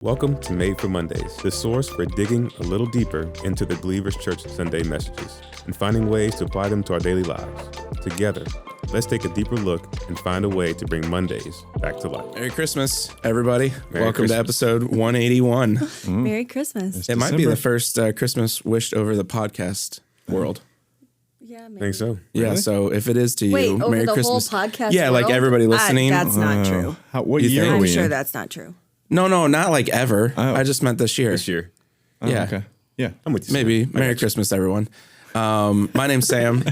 Welcome to Made for Mondays, the source for digging a little deeper into the Believers Church Sunday messages and finding ways to apply them to our daily lives. Together, let's take a deeper look and find a way to bring Mondays back to life. Merry Christmas, everybody. Merry Welcome Christmas. to episode 181. Merry Christmas. It might be the first Christmas wished over the podcast world. Yeah, I maybe. think so. Yeah, so if it is to you, Wait, over Merry the Christmas. whole podcast Yeah, like world? everybody listening. That's not true. What You year think? are I'm we sure in? that's not true. No, not like ever. Oh. I just meant this year. This year. Yeah, Okay. Yeah. I'm with you. maybe. Sam. I Merry got you. Christmas, everyone. My name's Sam.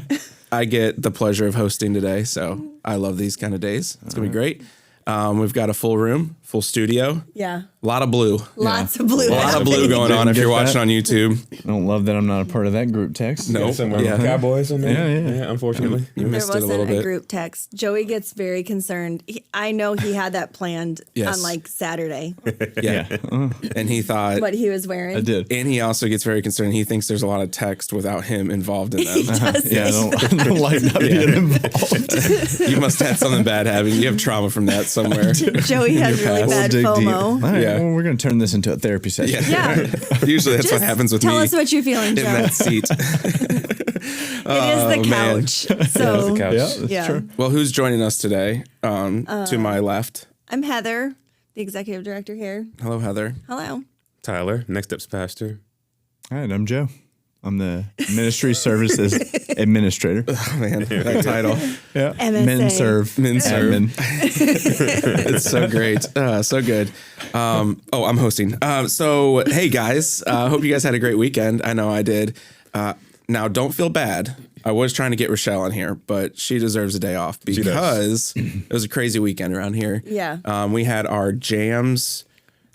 I get the pleasure of hosting today, so I love these kind of days. It's going to be great. We've got a full room, full studio. Yeah. A lot of blue. Lots of blue. A lot of blue going on if Didn't you're get watching that. on YouTube. I don't love that I'm not a part of that group text. No. Somewhere Yeah. with Cowboys on there. Yeah. Unfortunately. You There missed it a wasn't little a bit. group text. Joey gets very concerned. I know he had that planned Yes. on like Saturday, Yeah. And he thought, what he was wearing. I did. and he also gets very concerned. He thinks there's a lot of text without him involved in them. Yeah, I don't like not being involved. You must have had something bad happen. You have trauma from that somewhere. Joey has really past. bad Dig deep. All FOMO. right, Yeah. well, we're going to turn this into a therapy session. Yeah. Usually that's what Just happens with tell me us what you're feeling, in Joe. that seat. It is the man. couch. So Couch. Yeah, that's yeah. true. Well, who's joining us today? To my left. I'm Heather, the executive director here. Hello, Heather. Hello. Tyler, Next Steps Pastor. All right, I'm Joe. I'm the Ministry Services Administrator. Oh, man, that title. Yeah. MSA. Men serve. Men serve. admin. It's so great. So good. I'm hosting. So, hey, guys. Hope you guys had a great weekend. I know I did. Now, don't feel bad. I was trying to get Rochelle on here, but she deserves a day off does. because it was a crazy weekend around here. Yeah. We had our jams.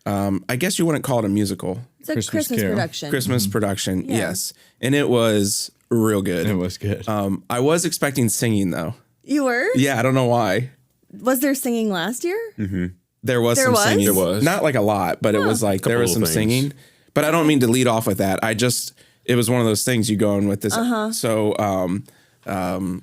I guess you wouldn't call it a musical. It's a Christmas Christmas Carol. production. Christmas production. Yeah. Yes. And it was real good. It was good. I was expecting singing, though. You were? Yeah, I don't know why. Was there singing last year? There was There some was? singing. There was. Not like a lot, but it was like there Couple was some little things. singing. But I don't mean to lead off with that. It was one of those things you go in with this. So,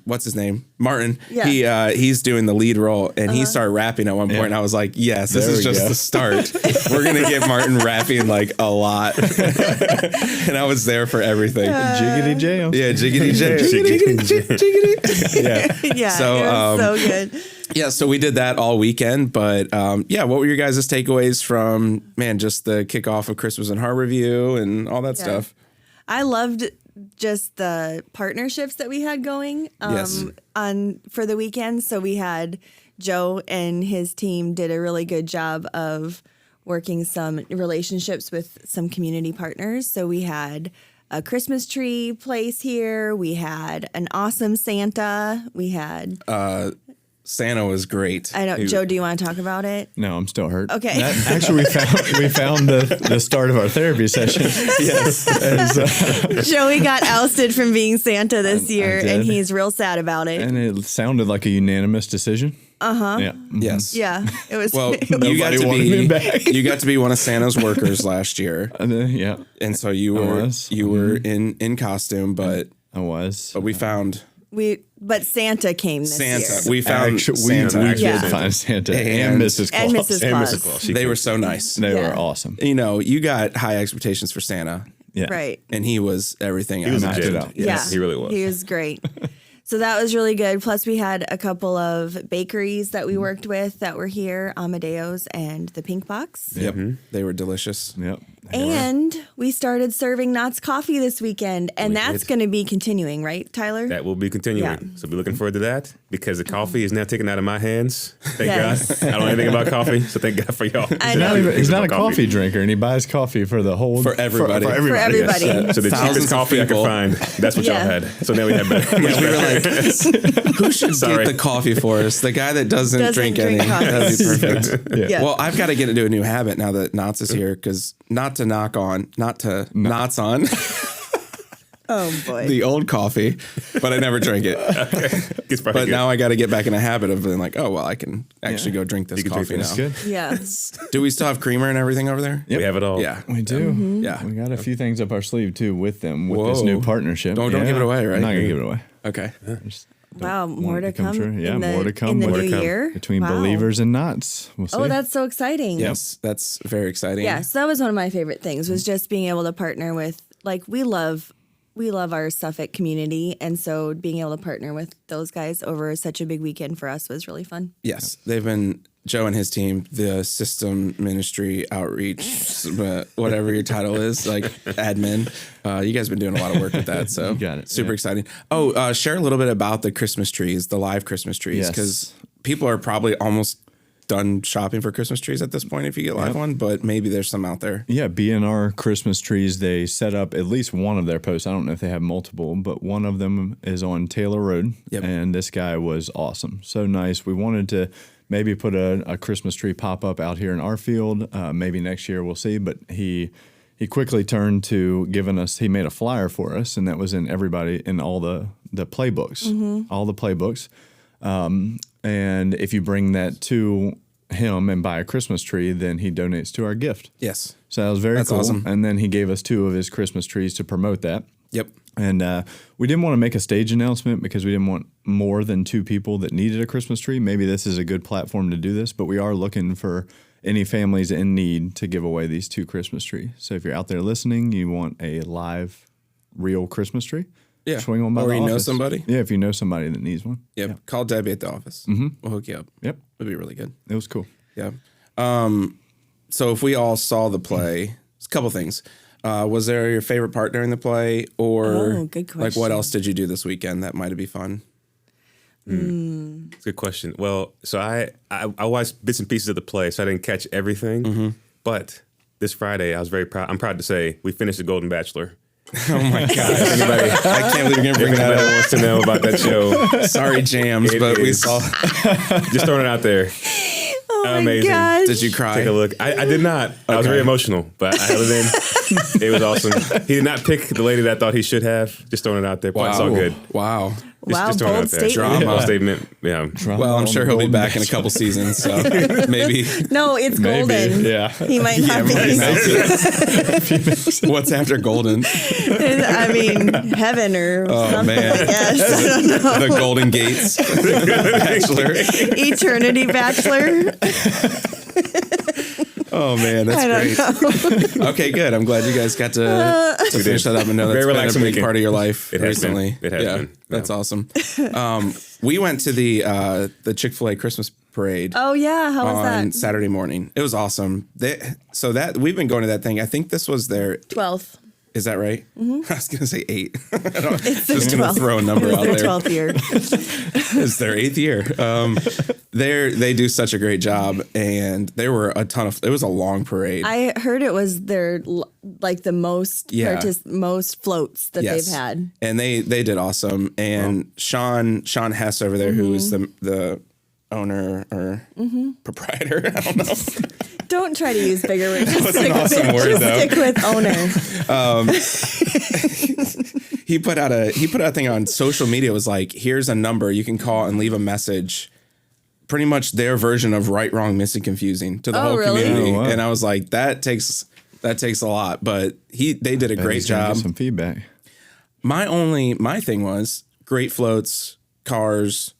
what's his name? Martin. Yeah. He's doing the lead role, and he started rapping at one point. And I was like, yes, this There is we just go. the start. We're gonna get Martin rapping like a lot, and I was there for everything. Jiggity jam. Yeah, jiggity jam. Jiggity. Yeah. Yeah. So, it was so good. Yeah, so we did that all weekend, but yeah, what were your guys' takeaways from, just the kickoff of Christmas and Heart Review and all that stuff? I loved just the partnerships that we had going Yes. for the weekend. So we had Joe and his team did a really good job of working some relationships with some community partners. So we had a Christmas tree place here. We had an awesome Santa. We had, Santa was great. I don't, Joe, do you want to talk about it? No, I'm still hurt. Okay. Actually, we found the start of our therapy session. Yes. Joey got ousted from being Santa this year, did. and he's real sad about it. And it sounded like a unanimous decision. Uh-huh. Yeah. Yes. Yeah, it was. Well, it was- you got to wanted me be back. you got to be one of Santa's workers last year, Yeah, and so you were was. in costume, but I was. we found but Santa came this Santa. year. We found Actually, Santa. we actually. Yeah. did find Santa And- and Mrs. Claus. and Mrs. And Claus. Mrs. Claus. They were so nice. They Yeah. were awesome. You got high expectations for Santa, Yeah. Right. and he was everything. He was I a imagined. gem. Yeah. Yes, he really was. He was great. So that was really good. Plus, we had a couple of bakeries that we worked with that were here, Amadeo's and the Pink Box. Yep, they were delicious. Yep. And we started serving Knott's Coffee this weekend, and We that's did. going to be continuing, right, Tyler? That will be continuing. Yeah. So be looking forward to that because the coffee is now taken out of my hands. Thank Yes. God. I don't know anything about coffee, so thank God for y'all. I He's know. not, even, he's not a About coffee drinker, and he buys coffee for the whole For everybody. For For everybody. So the Thousands cheapest of coffee I could people. find. That's what Yeah. y'all had. So now we have better. Yeah, we were like, who should Sorry. get the coffee for us? The guy that doesn't drink any. coffee. That'd be perfect. Yeah. Yeah. Well, I've got to get into a new habit now that Knott's is here, because not to knock on Oh, boy. the old coffee, but I never drank it. It's probably But good. now I got to get back in a habit of being like, oh, well, I can actually go drink this You can drink coffee this. now. That's good. yeah. Do we still have creamer and everything over there? we have it all. Yeah. We do. Yeah. We got a few things up our sleeve too with them with this Whoa. new partnership. Don't give it away, right? I'm not gonna give it away. Okay. Wow, more want to it to come come. true. Yeah, in the, more to come. in the More new to come. year. Between Wow. believers and knots. We'll see. Oh, that's so exciting. Yes, that's very exciting. Yeah, so that was one of my favorite things was just being able to partner with like we love our Suffolk community, and so being able to partner with those guys over such a big weekend for us was really fun. Yes, they've been Joe and his team, the system ministry outreach, whatever your title is, like admin. You guys have been doing a lot of work with that, so You got it, super yeah. exciting. Oh, share a little bit about the Christmas trees, the live Christmas trees, Yes. because people are probably almost done shopping for Christmas trees at this point if you get live one, but maybe there's some out there. Yeah, B&R Christmas trees, they set up at least one of their posts. I don't know if they have multiple, but one of them is on Taylor Road. Yep. And this guy was awesome. So nice. We wanted to maybe put a Christmas tree pop-up out here in our field. Maybe next year, we'll see. But he quickly turned to giving us, he made a flyer for us, and that was in all the playbooks, all the playbooks. And if you bring that to him and buy a Christmas tree, then he donates to our gift. Yes. So that was very That's cool. awesome. And then he gave us 2 of his Christmas trees to promote that. Yep. And we didn't want to make a stage announcement because we didn't want more than 2 people that needed a Christmas tree. Maybe this is a good platform to do this, but we are looking for any families in need to give away these 2 Christmas trees. So if you're out there listening, you want a live, real Christmas tree, Yeah. swing on by Or the you know office. somebody. Yeah, if you know somebody that needs one. Yep. Call Debbie at the office. Mm-hmm. We'll hook you up. Yep, It'd be really good. it was cool. Yeah. So if we all saw the play, it's a couple things. Was there your favorite part during the play, or Oh, good like what question. else did you do this weekend that might be fun? It's a good question. Well, so I watched bits and pieces of the play, so I didn't catch everything. But this Friday, I was very proud. I'm proud to say we finished The Golden Bachelor. Oh my gosh! Anybody, I can't believe you're gonna bring that anybody up. wants to know about that show, Sorry, Jams, It but we is. saw. just throwing it out there. Oh my Amazing. gosh. Did you cry? Take a look. I did not. I was Okay. very emotional, but I held it in. It was awesome. He did not pick the lady that I thought he should have. Just throwing it out there. But it's all good. Wow. Wow, throwing it bold out there. statement. Bold statement. Yeah. Well, I'm sure he'll be back in a couple seasons, so maybe. No, it's golden. Yeah. He might not be. What's after Golden? I mean, heaven or Oh something. man, Yes. the Golden Gates Bachelor. Eternity Bachelor. Oh man, I that's don't great. Okay, good. I'm glad you guys got to finish that up and know that's Very been a relaxing big weekend. part of your life It has been. recently. It has been. That's awesome. We went to the Chick-fil-A Christmas parade Oh yeah, how was on that? Saturday morning. It was awesome. We've been going to that thing. I think this was their. 12th. Is that right? I was gonna say 8. It's their Just gonna 12th. throw a number It was out their there. 12th year. It's their 8th year. They do such a great job, and there were a ton of. It was a long parade. I heard it was their like the most Yeah. most floats that Yes. they've had. And they did awesome. And Sean Hess over there, who is the owner or proprietor, I don't know. Don't try to use bigger words. Just was an stick awesome with, word, just though. stick with owner. He put out a thing on social media. It was like, here's a number you can call and leave a message. Pretty much their version of right, wrong, missing, confusing to the Oh, whole really? community. Oh, wow. And I was like, that takes a lot. But they did a great He's gonna job. get some feedback. My thing was great floats, cars,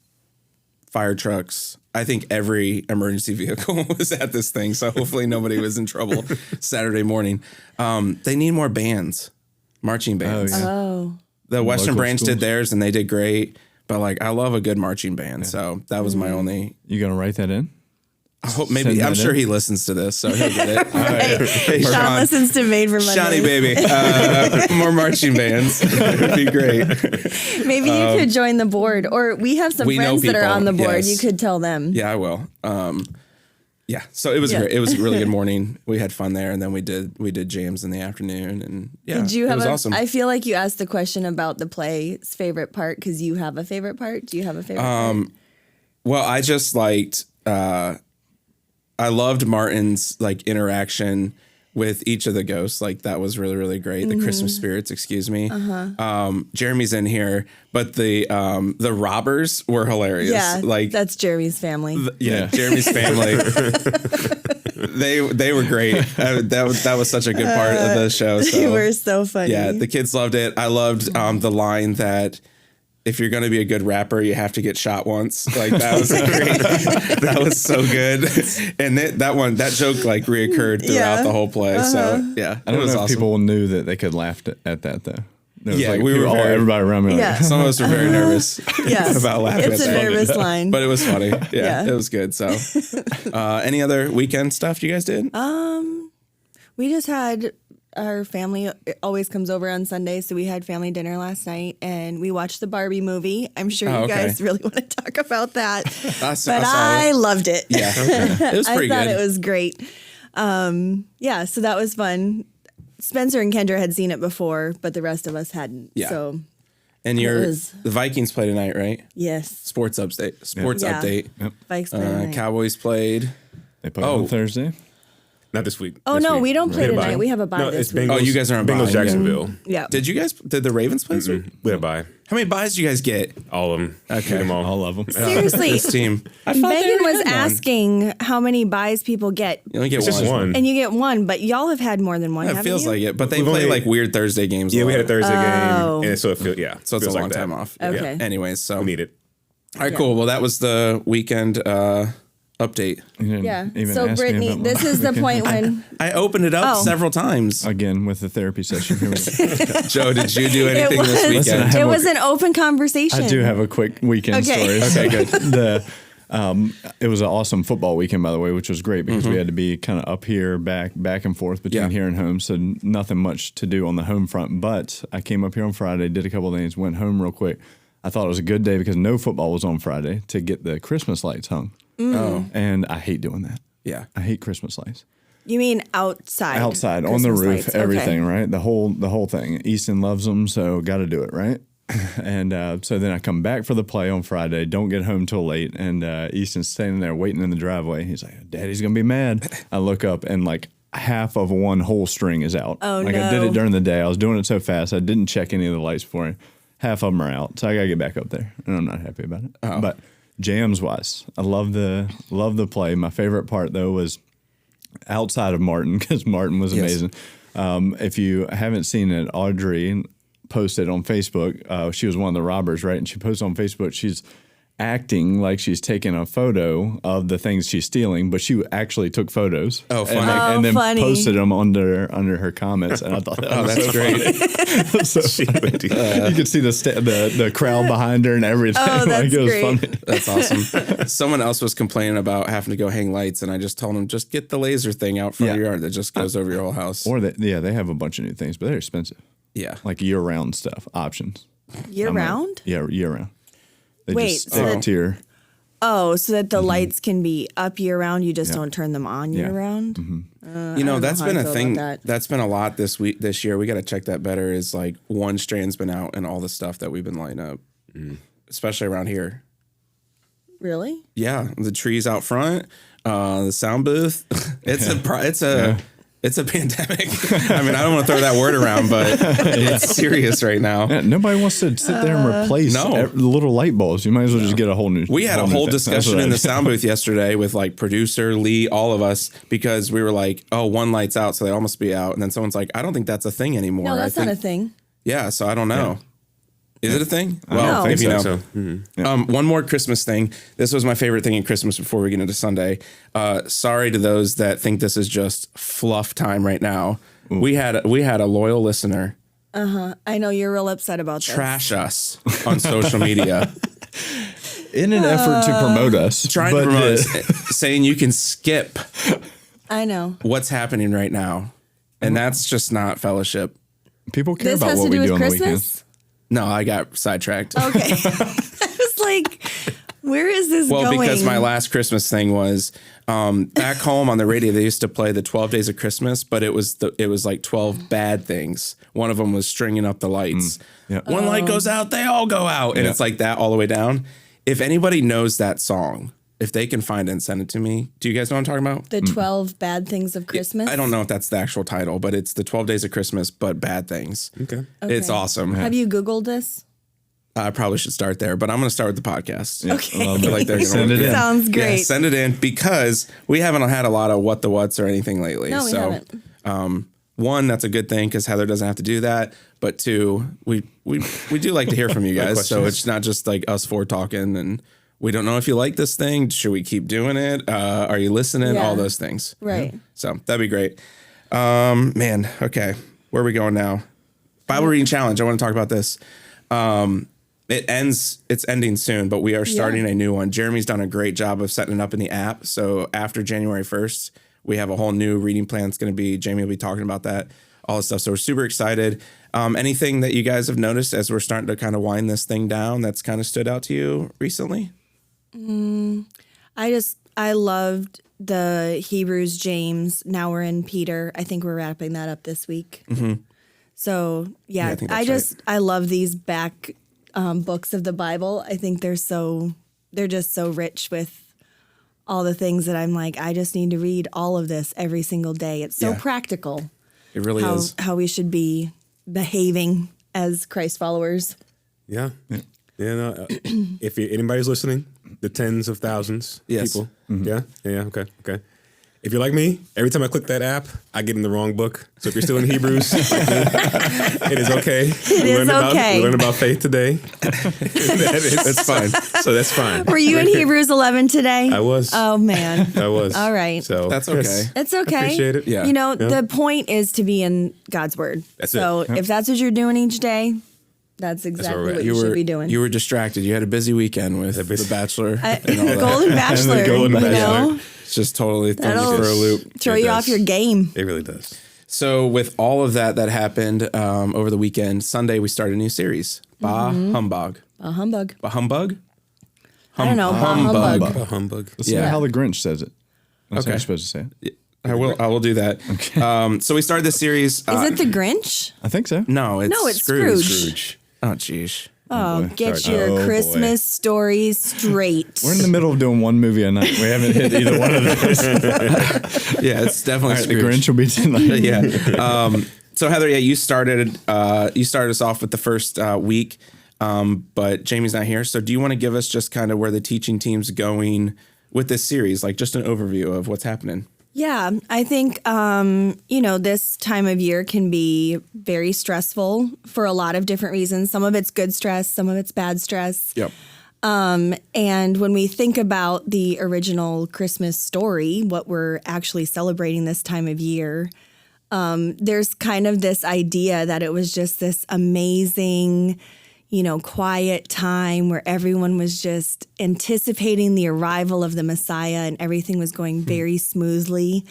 fire trucks. I think every emergency vehicle was at this thing, so hopefully nobody was in trouble Saturday morning. They need more bands, marching bands. yeah. Oh. The Western Local branch did schools. theirs, and they did great. But like, I love a good marching band, so that was my only. You gonna write that in? I hope Send maybe that I'm sure in. he listens to this, so he'll get it. Hey, Sean Sean. listens to Made for Monday. Shawnee baby, more marching bands. It'd be great. Maybe you could join the board, or we have some we know friends that are people, on the board. yes. You could tell them. Yeah, I will. Yeah, so it was Yeah. great. It was a really good morning. We had fun there, and then we did jams in the afternoon, and yeah, Did you have it was awesome. I feel like you asked the question about the play's favorite part because you have a favorite part. Do you have a favorite part? Well, I just liked. I loved Martin's like interaction with each of the ghosts. Like that was really, really great. The Christmas spirits, excuse me. Jeremy's in here, but the robbers were hilarious. Yeah, like that's Jeremy's family. yeah, Jeremy's family. they were great. That was such a good part of the show. They So were so funny. yeah, the kids loved it. I loved the line that if you're going to be a good rapper, you have to get shot once. Like that was that was so good. And that joke like reoccurred throughout the whole play. So yeah, I don't it was know if awesome. people knew that they could laugh at that though. There was Yeah, like we were everybody around me. Yeah. Like, Some of us were very nervous Yes. about laughing It's at a that. nervous line. But it was funny. Yeah, Yeah. it was good. So any other weekend stuff you guys did? We just had our family always comes over on Sunday, so we had family dinner last night and we watched the Barbie movie. I'm sure Oh, you okay. guys really want to talk about that. I saw But I loved it. Yeah, it was pretty I thought good. it was great. Yeah, so that was fun. Spencer and Kendra had seen it before, but the rest of us hadn't. Yeah. So And was- the Vikings play tonight, right? yes, Sports update. Sports Yeah. update. Vikes play tonight. Cowboys played. they play on Thursday. Not this week. Oh This no, week. we don't play had a bye. tonight. We have a bye No, this it's week. Bengals. Oh, you guys are on bye. Bengals Yeah. Jacksonville. Yeah. Did the Ravens play this week? We had a bye. How many buys did you guys get? All of them. Okay. Them all. All of them. Seriously, This team. I thought they Megan already was had one. asking how many buys people get, You only get It's just one. and you get one, but y'all have had more than one. It haven't feels you? like it, but they We've play only- like weird Thursday games. Yeah, we had a lot. Thursday Oh. game, and so it feels So it's a feels long like that. time off. Okay. Yeah. Anyways, so We need it. all right, cool. Well, that was the weekend update. You didn't Yeah. even So ask me Brittany, about this my is the weekend. point when I opened it up Oh. several times. Again with the therapy session. Here we go. Joe, did you do anything was- this Listen, I weekend? have it a- was an open conversation. I do have a quick weekend Okay. story. Okay, good. It was an awesome football weekend, by the way, which was great because we had to be kind of up here, back and forth between Yeah. here and home. So nothing much to do on the home front. But I came up here on Friday, did a couple of things, went home real quick. I thought it was a good day because no football was on Friday to get the Christmas lights hung. Oh, And I hate doing that. yeah. I hate Christmas lights. You mean outside? Outside, on the Christmas roof, lights. Okay. everything, right? The whole thing. Easton loves them, so got to do it, right? And so then I come back for the play on Friday, don't get home till late, and Easton's standing there waiting in the driveway. He's like, Daddy's going to be mad. I look up, and like half of one whole string is out. Oh, like I did no. it during the day. I was doing it so fast, I didn't check any of the lights before. Half of them are out, so I got to get back up there, and I'm not happy about it. But jams wise, I love the play. My favorite part, though, was outside of Martin, because Martin was Yes. amazing. If you haven't seen it, Audrey posted on Facebook. She was one of the robbers, right? And she posted on Facebook. She's acting like she's taking a photo of the things she's stealing, but she actually took photos. Oh, funny. And then funny. posted them under her comments. And I thought that was That's so great. funny. So you could see the crowd behind her and everything. Oh, that's it was great. funny. That's awesome. Someone else was complaining about having to go hang lights, and I just told him, just get the laser thing out front of Yeah. your yard that just goes over your whole house. Or they have a bunch of new things, but they're expensive. Yeah. Like year-round stuff, options. Year I'm like, round? Yeah, year-round. They Wait, just so that- tier. Oh, so that the lights can be up year round. You just don't turn them on year Yeah. round. You know, know that's how been I a feel thing. about that. That's been a lot this year. We got to check that better. Is like one strand's been out and all the stuff that we've been lighting up, especially around here. Really? Yeah, the trees out front, the sound booth. It's a pandemic. I mean, I don't want to throw that word around, but it's serious right now. Yeah, nobody wants to sit there and replace No. the little light bulbs. You might as well just get a whole new. We had a new whole thing. That's discussion what I in the did. sound booth yesterday with like producer Lee, all of us, because we were like, "Oh, one light's out, so they all must be out." And then someone's like, "I don't think that's a thing anymore." No, that's I not a think, thing. Yeah, so I don't know. Is it a thing? don't Well, think if you so. know. One more Christmas thing. This was my favorite thing in Christmas before we get into Sunday. Sorry to those that think this is just fluff time right now. We had a loyal listener I know you're real upset about this. trash us on social media, in an effort to promote us. trying to but, promote us, saying you can skip I know. what's happening right now. And that's just not fellowship. people care This about has what to we do do with on the Christmas? weekends. No, I got sidetracked. Okay. I was like, where is this Well, going? because my last Christmas thing was back home on the radio. They used to play the 12 Days of Christmas, but it was like 12 bad things. One of them was stringing up the lights. Yeah. One light goes out, they all go out, and Yeah. it's like that all the way down. If anybody knows that song, if they can find it and send it to me, do you guys know what I'm talking about? the 12 bad things of Christmas. I don't know if that's the actual title, but it's the 12 Days of Christmas, but bad things. Okay. It's awesome. Have you Googled this? I probably should start there, but I'm going to start with the podcast. Okay. I feel like they're gonna Send work it in. Sounds great. Yeah, send it in because we haven't had a lot of what the whats or anything lately. No, we so, haven't. one, that's a good thing because Heather doesn't have to do that. But two, we do like to hear from you guys. So it's not just like us four talking and we don't know if you like this thing. Should we keep doing it? Are you listening? Yeah. All those things. Right. So that'd be great. Man, okay. Where are we going now? Bible reading challenge. I want to talk about this. It's ending soon, but we are starting a new one. Jeremy's done a great job of setting it up in the app. So after January 1st, we have a whole new reading plan. It's going to be, Jamie will be talking about that, all this stuff. So we're super excited. Anything that you guys have noticed as we're starting to kind of wind this thing down that's kind of stood out to you recently? I loved the Hebrews, James. Now we're in Peter. I think we're wrapping that up this week. So Yeah, I think that's right. I love these back books of the Bible. I think they're just so rich with all the things that I'm like, I just need to read all of this every single day. It's so practical. It really is. How we should be behaving as Christ followers. Yeah. No, if anybody's listening, the tens of thousands Yes. people. Yeah. Okay. If you're like me, every time I click that app, I get in the wrong book. So if you're still in Hebrews, it is okay. We learned about faith today. That's fine. So that's fine. Were you in Hebrews 11 today? I was. Oh, man. I was. All right. So That's okay. It's okay. Appreciate it. Yeah. You know, the point is to be in God's word. That's so it. if that's what you're doing each day, that's exactly we're at. what you should be doing. You were distracted. You had a busy weekend with The Bachelor and all that. Golden Bachelor, Golden you Bachelor. know? It's just totally thrown That'll you for a loop. throw It you does. off your game. It really does. So with all of that happened over the weekend, Sunday we started a new series, Bah Humbug. A humbug. Bah Humbug? I don't know. Humbug. Humbug. A humbug. Let's Yeah. see how the Grinch says it. That's how Okay. you're supposed to say it. I will do that. So we started this series. Is it the Grinch? I think so. No, it's No, it's Scrooge. Scrooge. Oh, jeez. Oh, boy. get Sorry. your Oh, boy. Christmas stories straight. We're in the middle of doing one movie a night. We haven't hit either one of those. Yeah, it's definitely All right, the Scrooge. Grinch will be tonight. Yeah. So Heather, you started us off with the first week, but Jamie's not here. So do you want to give us just kind of where the teaching team's going with this series, like just an overview of what's happening? Yeah, I think, this time of year can be very stressful for a lot of different reasons. Some of it's good stress, some of it's bad stress. Yep. And when we think about the original Christmas story, what we're actually celebrating this time of year, there's kind of this idea that it was just this amazing, quiet time where everyone was just anticipating the arrival of the Messiah and everything was going very smoothly.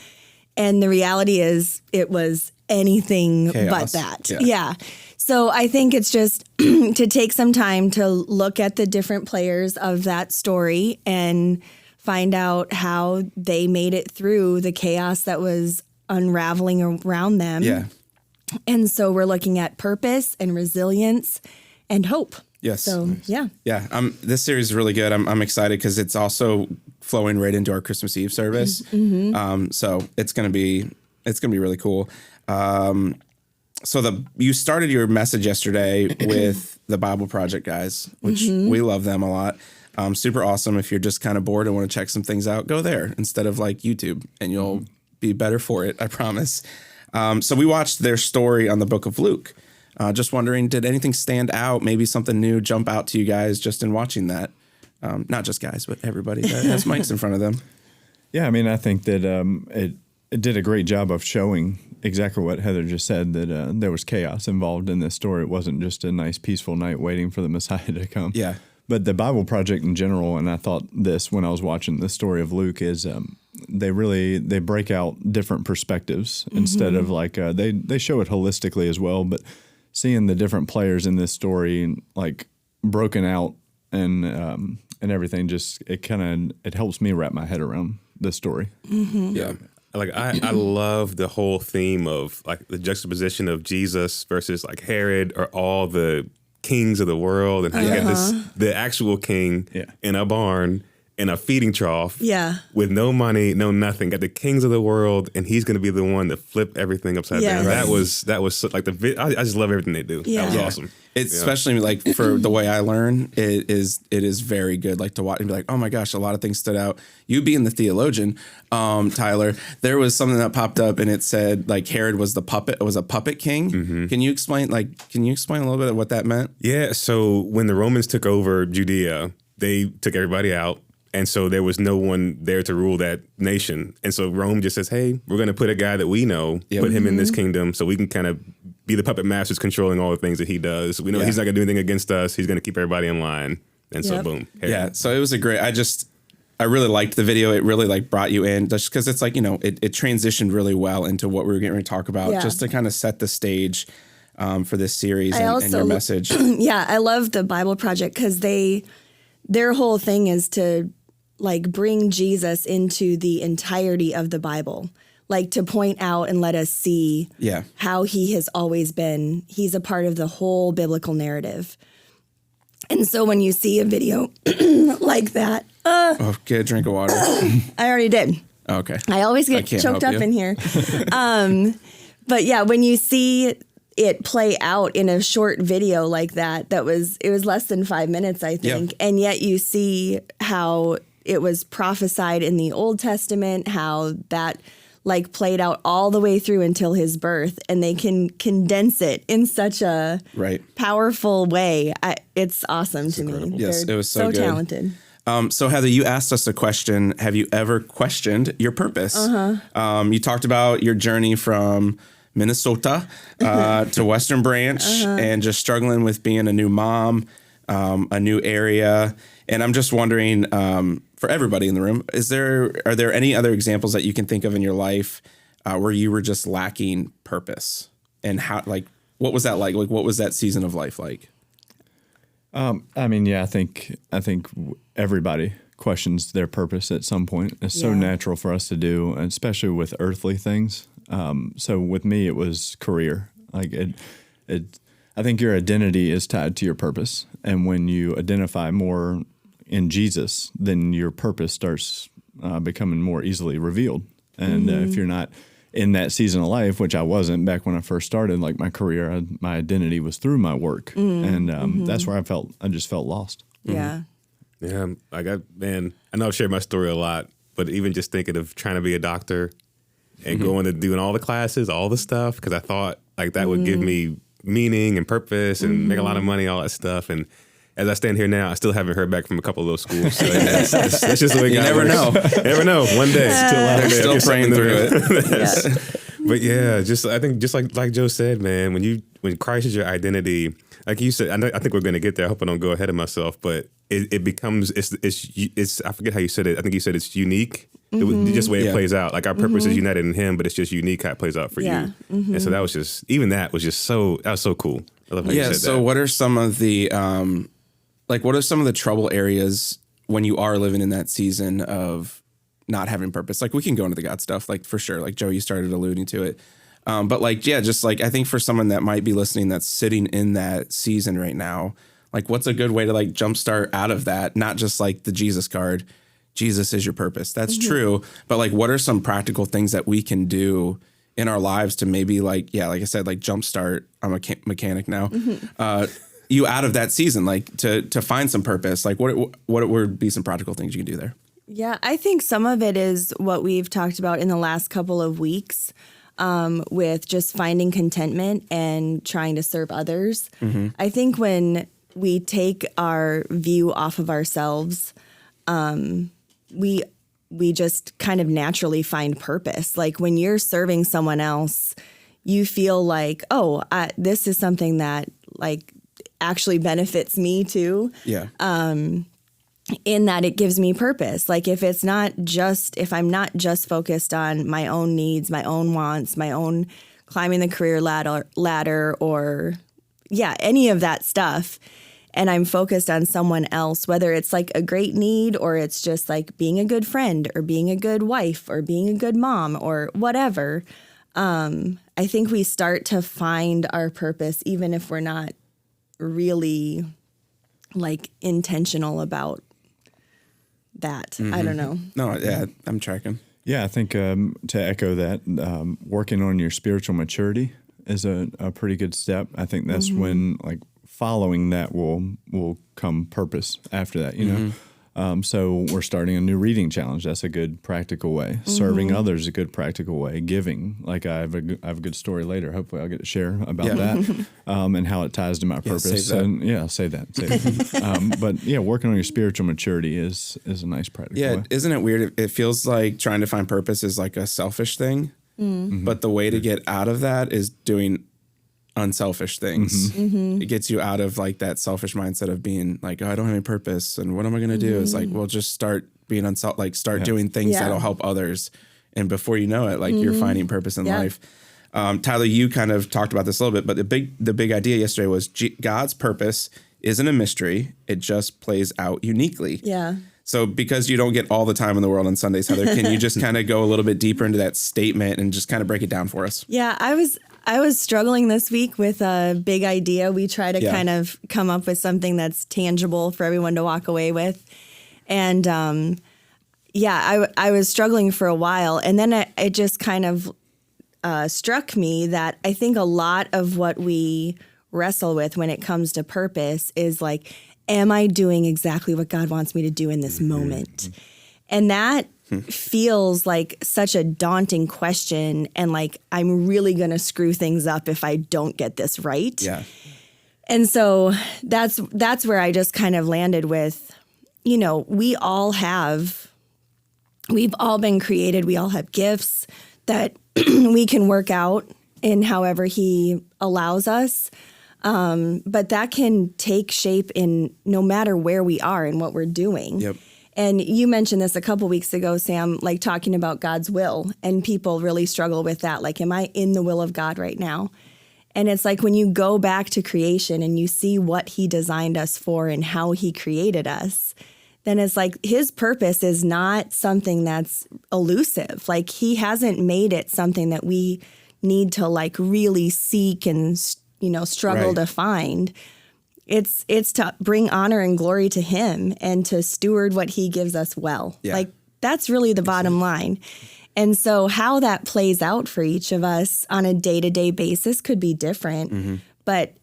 And the reality is it was anything Chaos. but that. Yeah. Yeah. So I think it's just to take some time to look at the different players of that story and find out how they made it through the chaos that was unraveling around them. Yeah. And so we're looking at purpose and resilience and hope. Yes. So, yeah. Yeah, this series is really good. I'm excited because it's also flowing right into our Christmas Eve service. So it's gonna be really cool. So you started your message yesterday with the Bible Project guys, which we love them a lot. Super awesome. If you're just kind of bored and want to check some things out, go there instead of like YouTube, and you'll be better for it. I promise. So we watched their story on the Book of Luke. Just wondering, did anything stand out? Maybe something new jump out to you guys just in watching that? Not just guys, but everybody that has mics in front of them. Yeah, I mean, I think that it did a great job of showing exactly what Heather just said, that there was chaos involved in this story. It wasn't just a nice, peaceful night waiting for the Messiah to come. Yeah. But the Bible Project in general, and I thought this when I was watching the story of Luke, is they break out different perspectives instead of like they show it holistically as well. But seeing the different players in this story like broken out and everything, just it helps me wrap my head around this story. Yeah. Like I love the whole theme of like the juxtaposition of Jesus versus like Herod or all the kings of the world, and how you got the actual king Yeah. in a barn, in a feeding trough Yeah. with no money, no nothing, got the kings of the world, and he's going to be the one to flip everything upside Yes. down. Right. That was so, like I just love everything they do. Yeah. That was Yeah. awesome. It's especially like for the way I learn, it is very good. Like to watch and be like, oh my gosh, a lot of things stood out. You being the theologian, Tyler, there was something that popped up and it said like Herod was a puppet king. Mm-hmm. Can you explain a little bit of what that meant? Yeah. So when the Romans took over Judea, they took everybody out. And so there was no one there to rule that nation. And so Rome just says, hey, we're going to put a guy that we know, put him in this kingdom so we can kind of be the puppet masters controlling all the things that he does. We know he's not going to do anything against us. He's going to keep everybody in line. And so boom. Herod. Yeah. So it was I really liked the video. It really like brought you in just because it's like, it transitioned really well into what we were getting ready to talk about just to kind of set the stage for this series and your message. Yeah, I love the Bible Project because their whole thing is to like bring Jesus into the entirety of the Bible, like to point out and let us see how he has always been. He's a part of the whole biblical narrative. And so when you see a video like that, Get a drink of water. I already did. Okay. I always get choked up in here. But yeah, when you see it play out in a short video like that, it was less than 5 minutes, I think. And yet you see how it was prophesied in the Old Testament, how that like played out all the way through until his birth, and they can condense it in such a powerful way. It's awesome to me. Yes, They're it was so good. talented. So Heather, you asked us a question. Have you ever questioned your purpose? You talked about your journey from Minnesota to Western Branch and just struggling with being a new mom, a new area. And I'm just wondering, for everybody in the room, are there any other examples that you can think of in your life where you were just lacking purpose? And how, like, what was that like? Like, what was that season of life like? I mean, yeah, I think everybody questions their purpose at some point. It's so natural for us to do, and especially with earthly things. So with me, it was career. Like I think your identity is tied to your purpose, and when you identify more in Jesus, then your purpose starts becoming more easily revealed. And if you're not in that season of life, which I wasn't back when I first started, like my career, my identity was through my work, and that's where I just felt lost. Yeah. Yeah. I know I've shared my story a lot, but even just thinking of trying to be a doctor and going to doing all the classes, all the stuff, because I thought like that would give me meaning and purpose and make a lot of money, all that stuff. And as I stand here now, I still haven't heard back from a couple of those schools. So that's just the way You never know. You never know. One day. They're still praying through it. But yeah, I think just like Joe said, man, when Christ is your identity, like you said, I think we're going to get there. I hope I don't go ahead of myself, but it becomes, it's I forget how you said it. I think you said it's unique. Just the way it plays out. Like our purpose is united in him, but it's just unique how it plays out for you. And so that was just, even that was so cool. I love how you said that. So what are some of the, what are some of the trouble areas when you are living in that season of not having purpose? Like we can go into the God stuff, like for sure. Like Joe, you started alluding to it. But like, yeah, just like, I think for someone that might be listening, that's sitting in that season right now, like what's a good way to like jumpstart out of that? Not just like the Jesus card. Jesus is your purpose. That's true. But like, what are some practical things that we can do in our lives to maybe like I said, like jumpstart, I'm a mechanic now, you out of that season, like to find some purpose? Like what would be some practical things you can do there? Yeah, I think some of it is what we've talked about in the last couple of weeks with just finding contentment and trying to serve others. I think when we take our view off of ourselves, we just kind of naturally find purpose. Like when you're serving someone else, you feel like, this is something that like actually benefits me too. Yeah. In that it gives me purpose. Like if I'm not just focused on my own needs, my own wants, my own climbing the career ladder or any of that stuff, and I'm focused on someone else, whether it's like a great need or it's just like being a good friend or being a good wife or being a good mom or whatever, I think we start to find our purpose even if we're not really like intentional about that. I don't know. No, yeah, I'm tracking. Yeah, I think to echo that, working on your spiritual maturity is a pretty good step. I think that's when like following that will come purpose after that, you know. So we're starting a new reading challenge. That's a good practical way. Serving others is a good practical way. Giving, like I have a good story later. Hopefully I'll get to share about that and how it ties to my purpose. Save that. And save that. But yeah, working on your spiritual maturity is a nice practical way. Isn't it weird? It feels like trying to find purpose is like a selfish thing, but the way to get out of that is doing unselfish things. It gets you out of like that selfish mindset of being like, oh, I don't have any purpose and what am I going to do? It's like, well, just start being doing things that'll help others. And before you know it, like you're finding purpose in life. Tyler, you kind of talked about this a little bit, but the big idea yesterday was God's purpose isn't a mystery. It just plays out uniquely. Yeah. So because you don't get all the time in the world on Sundays, Heather, can you just kind of go a little bit deeper into that statement and just kind of break it down for us? Yeah, I was struggling this week with a big idea. We try to kind of come up with something that's tangible for everyone to walk away with. And I was struggling for a while. And then it just kind of struck me that I think a lot of what we wrestle with when it comes to purpose is like, am I doing exactly what God wants me to do in this moment? And that feels like such a daunting question. And like, I'm really going to screw things up if I don't get this right. Yeah. And so that's where I just kind of landed with, you know, we've all been created. We all have gifts that we can work out in however he allows us. But that can take shape in no matter where we are and what we're doing. Yep. And you mentioned this a couple weeks ago, Sam, like talking about God's will, and people really struggle with that. Like, am I in the will of God right now? And it's like when you go back to creation and you see what he designed us for and how he created us, then it's like his purpose is not something that's elusive. Like he hasn't made it something that we need to like really seek and, you know, struggle to find. It's to bring honor and glory to him and to steward what he gives us well. Yeah. Like that's really the bottom line. And so how that plays out for each of us on a day-to-day basis could be different, but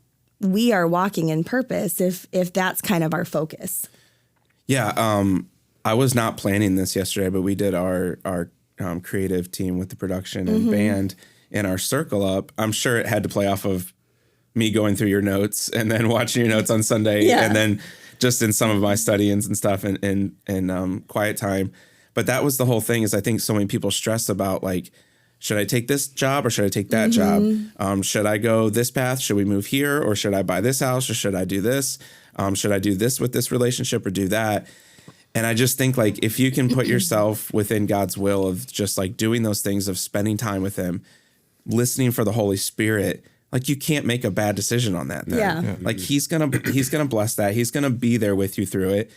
we are walking in purpose if that's kind of our focus. Yeah. I was not planning this yesterday, but we did our creative team with the production and band and our circle up. I'm sure it had to play off of me going through your notes and then watching your notes on Sunday and then just in some of my study-ins and stuff and quiet time. But that was the whole thing is I think so many people stress about like, should I take this job or should I take that job? Should I go this path? Should we move here? Or should I buy this house? Or should I do this? Should I do this with this relationship or do that? And I just think like if you can put yourself within God's will of just like doing those things of spending time with him, listening for the Holy Spirit, like you can't make a bad decision on that. Then. Yeah. Like he's gonna bless that. He's gonna be there with you through it.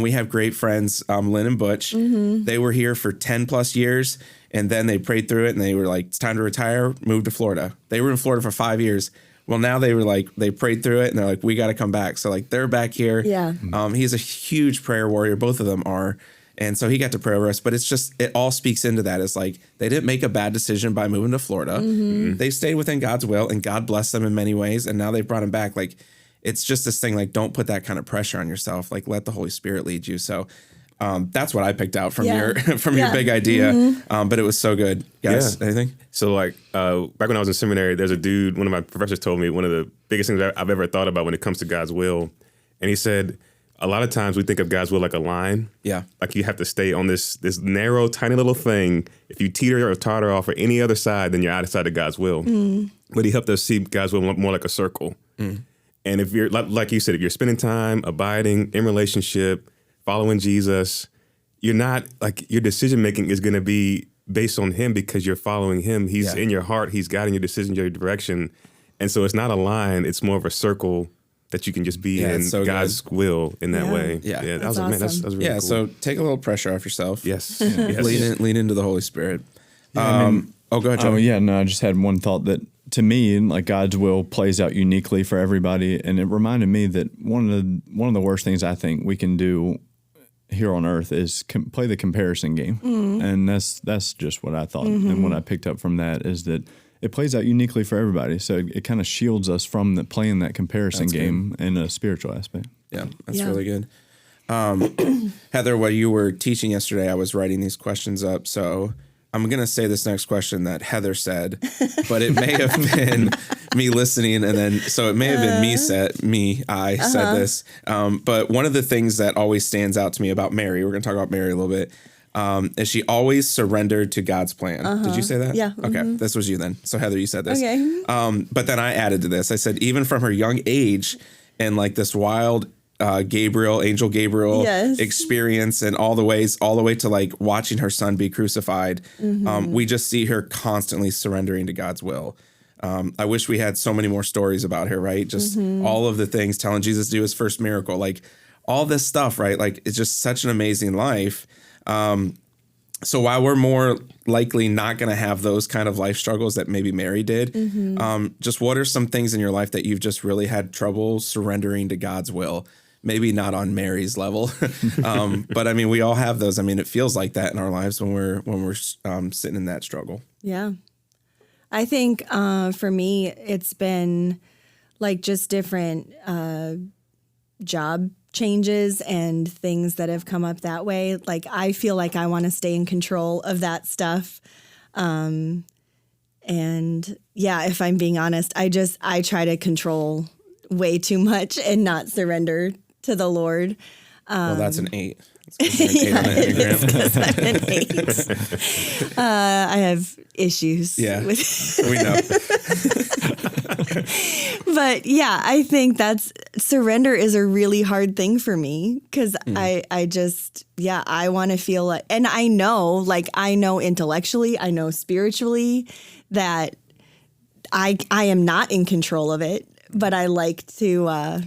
We have great friends, Lynn and Butch. They were here for 10 plus years and then they prayed through it and they were like, it's time to retire, move to Florida. They were in Florida for 5 years. Well, now they were like, they prayed through it and they're like, we got to come back. So like they're back here. Yeah. He's a huge prayer warrior. Both of them are. And so he got to pray over us, but it's just, it all speaks into that. It's like, they didn't make a bad decision by moving to Florida. They stayed within God's will and God blessed them in many ways. And now they've brought him back. Like, it's just this thing, like, don't put that kind of pressure on yourself. Like, let the Holy Spirit lead you. So that's what I picked out from your big idea. But it was so good. Guys, anything? So like back when I was in seminary, there's a dude, one of my professors told me one of the biggest things I've ever thought about when it comes to God's will. And he said, a lot of times we think of God's will like a line. Yeah. Like you have to stay on this narrow, tiny little thing. If you teeter or totter off or any other side, then you're outside of God's will. But he helped us see God's will more like a circle. And if you're, like you said, if you're spending time abiding in relationship, following Jesus, you're not like your decision making is going to be based on him because you're following him. He's in your heart. He's guiding your decisions, your direction. And so it's not a line. It's more of a circle that you can just be in so God's will in that way. Yeah. That That's was like, man, that's awesome. really cool. So take a little pressure off yourself. Yes. Lean into the Holy Spirit. Go ahead, Joe. Oh yeah, no, I just had one thought that to me, like God's will plays out uniquely for everybody, and it reminded me that one of the worst things I think we can do here on earth is play the comparison game. And that's just what I thought. And what I picked up from that is that it plays out uniquely for everybody. So it kind of shields us from playing that comparison game in a spiritual aspect. Yeah, that's really good. Heather, while you were teaching yesterday, I was writing these questions up. So I'm going to say this next question that Heather said, but it may have been me listening. And then, so it may have been I said this. But one of the things that always stands out to me about Mary, we're going to talk about Mary a little bit, is she always surrendered to God's plan. Did you say that? Yeah. Okay. This was you then. So Heather, you said this. Okay. But then I added to this. I said, even from her young age and like this wild Angel Gabriel experience and all the way to like watching her son be crucified. We just see her constantly surrendering to God's will. I wish we had so many more stories about her, right? Just all of the things, telling Jesus to do his first miracle, like all this stuff, right? Like it's just such an amazing life. So while we're more likely not going to have those kind of life struggles that maybe Mary did, just what are some things in your life that you've just really had trouble surrendering to God's will? Maybe not on Mary's level, but I mean, we all have those. I mean, it feels like that in our lives when we're sitting in that struggle. Yeah. I think for me, it's been like just different job changes and things that have come up that way. Like I feel like I want to stay in control of that stuff. And yeah, if I'm being honest, I try to control way too much and not surrender to the Lord. Well, that's an 8. It's 8 on the Enneagram. An 8. I have issues. Yeah, with we know. But yeah, I think surrender is a really hard thing for me because I want to feel like, and I know intellectually, I know spiritually that I am not in control of it, but I like to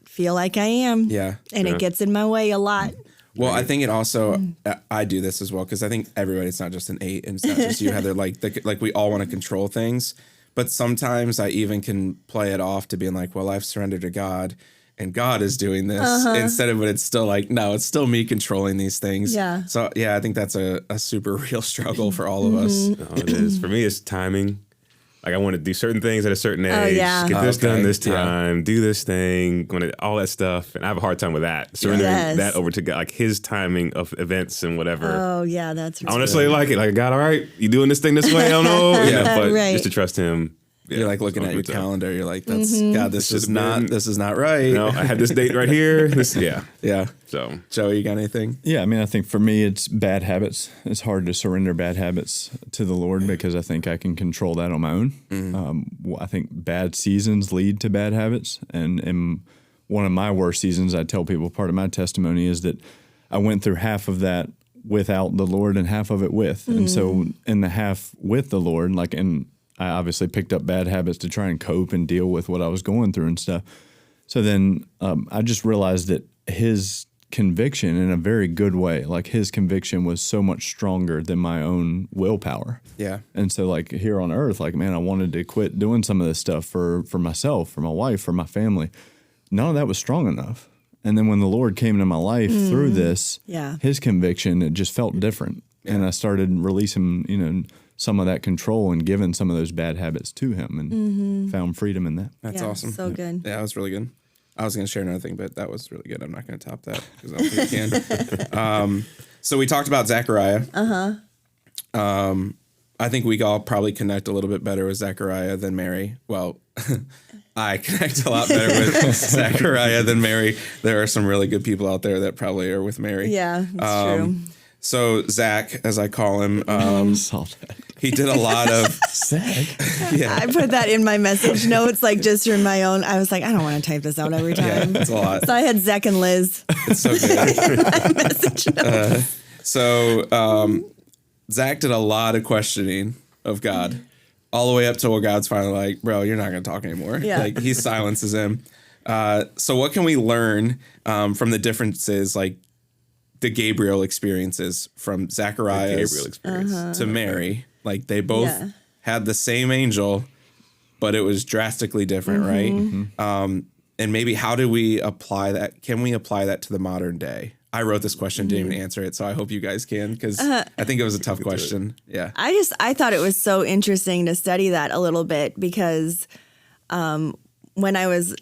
feel like I am. Yeah. And it gets in my way a lot. Well, I think it also, I do this as well, because I think it's not just an 8, and it's not just you, Heather. Like we all want to control things, but sometimes I even can play it off to being like, well, I've surrendered to God, and God is doing this instead of, but it's still like, no, it's still me controlling these things. Yeah. So yeah, I think that's a super real struggle for all of us. Oh, it is. For me, it's timing. Like I want to do certain things at a certain age, yeah. get this done this time, do this thing, all that stuff, and I have a hard time with that. Surrendering that over to God, like His timing of events and whatever. Oh yeah, that's. I honestly like it. Like God, all right, you doing this thing this way? I don't know, but just to trust Him. You're like looking at your calendar. You're like, "That's God. This is not right." No, I had this date right here. Yeah. So, Joey, you got anything? Yeah, I mean, I think for me, it's bad habits. It's hard to surrender bad habits to the Lord because I think I can control that on my own. I think bad seasons lead to bad habits, and in one of my worst seasons, I tell people part of my testimony is that I went through half of that without the Lord and half of it with, and so in the half with the Lord, I obviously picked up bad habits to try and cope and deal with what I was going through and stuff. So then I just realized that His conviction, in a very good way, like His conviction was so much stronger than my own willpower. Yeah. And so like here on earth, like, man, I wanted to quit doing some of this stuff for myself, for my wife, for my family. None of that was strong enough. And then when the Lord came into my life through this, His conviction, it just felt different. Yeah. And I started releasing, some of that control and giving some of those bad habits to Him and found freedom in that. That's awesome. So good. Yeah, that was really good. I was going to share another thing, but that was really good. I'm not going to top that because I don't think I can. So we talked about Zechariah. I think we all probably connect a little bit better with Zechariah than Mary. Well, I connect a lot better with Zechariah than Mary. There are some really good people out there that probably are with Mary. Yeah, that's true. So Zach, as I call him, he did a lot of Zach. Yeah, I put that in my message notes, like just for my own. I was like, I don't want to type this out every time. It's a lot. So I had Zach and Liz. It's so good. In my message notes. Zach did a lot of questioning of God, all the way up to where God's finally like, bro, you're not going to talk anymore. Yeah. Like He silences him. So what can we learn from the differences, like the Gabriel experiences from Zachariah's to Mary? Like they both had the same angel, but it was drastically different, right? And maybe how do we apply that? Can we apply that to the modern day? I wrote this question, didn't even answer it, so I hope you guys can, because I think it was a tough question. Yeah. I thought it was so interesting to study that a little bit because when I was,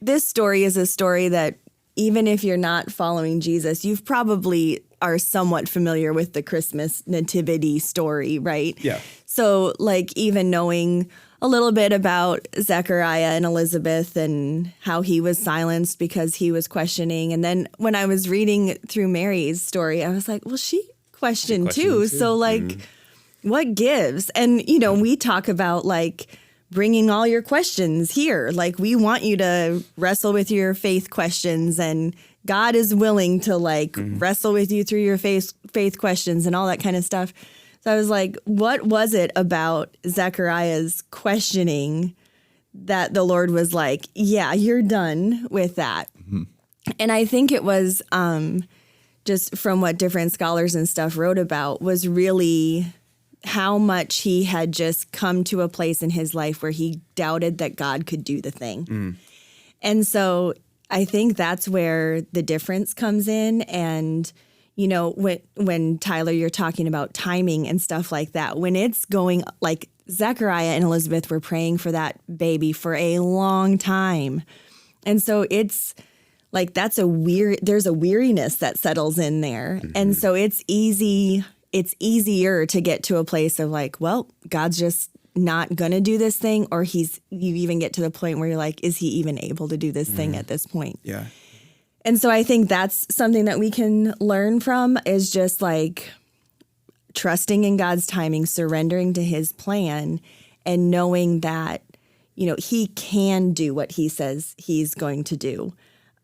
this story is a story that even if you're not following Jesus, you've probably are somewhat familiar with the Christmas nativity story, right? Yeah. So like even knowing a little bit about Zechariah and Elizabeth and how he was silenced because he was questioning. And then when I was reading through Mary's story, I was like, well, she questioned too. So like what gives? And, we talk about like bringing all your questions here. Like we want you to wrestle with your faith questions, and God is willing to like wrestle with you through your faith questions and all that kind of stuff. So I was like, what was it about Zechariah's questioning that the Lord was like, yeah, you're done with that? Mm-hmm. And I think it was just from what different scholars and stuff wrote about was really how much he had just come to a place in his life where he doubted that God could do the thing. Mm. And so I think that's where the difference comes in. And when Tyler, you're talking about timing and stuff like that, when it's going like Zechariah and Elizabeth were praying for that baby for a long time. And so it's like, there's a weariness that settles in there. Mm-hmm. And so it's easier to get to a place of like, well, God's just not going to do this thing. Or you even get to the point where you're like, is he even able to do this thing at this point? Yeah. And so I think that's something that we can learn from is just like trusting in God's timing, surrendering to his plan, and knowing that, he can do what he says he's going to do.